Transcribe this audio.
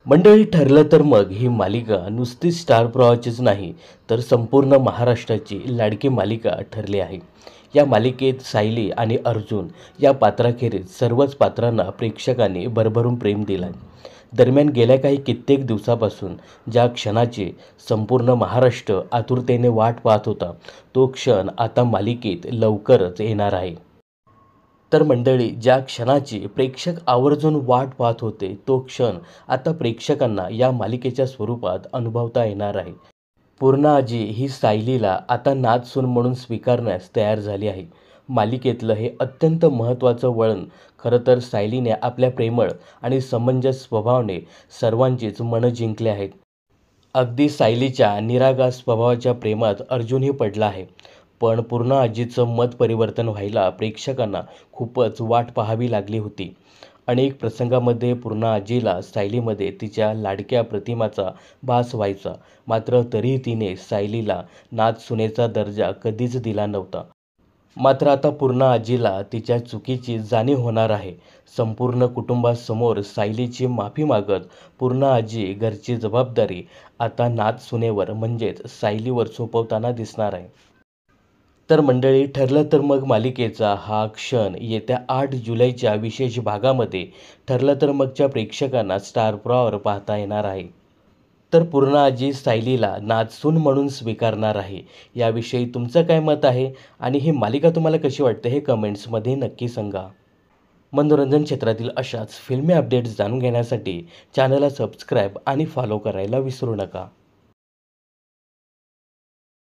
मंडळी, ठरलं तर मग ही मालिका नुसती स्टार प्रवाहाचीच नाही तर संपूर्ण महाराष्ट्राची लाडकी मालिका ठरली आहे. या मालिकेत सायली आणि अर्जुन या पात्राखेरीज सर्वच पात्रांना प्रेक्षकांनी भरभरून प्रेम दिलं आहे. दरम्यान गेल्या काही कित्येक दिवसापासून ज्या क्षणाची संपूर्ण महाराष्ट्र आतुरतेने वाट पाहत होता, तो क्षण आता मालिकेत लवकरच येणार आहे. तर मंडळी, ज्या क्षणाची प्रेक्षक आवर्जून वाट पाहत होते, तो क्षण आता प्रेक्षकांना या मालिकेच्या स्वरूपात अनुभवता येणार आहे. पूर्णा आजी ही सायलीला आता नातसून म्हणून स्वीकारण्यास तयार झाली आहे. मालिकेतलं हे अत्यंत महत्त्वाचं वळण खरं तर सायलीने आपल्या प्रेमळ आणि समंजस स्वभावाने सर्वांचीच मनं जिंकली आहेत. अगदी सायलीच्या निरागस स्वभावाच्या प्रेमात अर्जुनही पडला आहे. पण पूर्णा आजीचं मत परिवर्तन व्हायला प्रेक्षकांना खूपच वाट पाहावी लागली होती. अनेक प्रसंगामध्ये पूर्णा आजीला सायलीमध्ये तिच्या लाडक्या प्रतिमाचा भास व्हायचा. मात्र तरीही तिने सायलीला नातसुनेचा दर्जा कधीच दिला नव्हता. मात्र आता पूर्णा आजीला तिच्या चुकीची जाणीव होणार आहे. संपूर्ण कुटुंबासमोर सायलीची माफी मागत पूर्णा आजी घरची जबाबदारी आता नातसुनेवर म्हणजेच सायलीवर सोपवताना दिसणार आहे. तर मंडळी, ठरलं तर मग मालिकेचा हा क्षण येत्या 8 जुलैच्या विशेष भागामध्ये ठरलं तर मगच्या प्रेक्षकांना स्टार प्रवाहावर पाहता येणार आहे. तर पूर्णा आजी सायलीला नातसून म्हणून स्वीकारणार आहे. याविषयी तुमचं काय मत आहे आणि ही मालिका तुम्हाला कशी वाटते हे कमेंट्समध्ये नक्की सांगा. मनोरंजन क्षेत्रातील अशाच फिल्मी अपडेट्स जाणून घेण्यासाठी चॅनलला सबस्क्राईब आणि फॉलो करायला विसरू नका.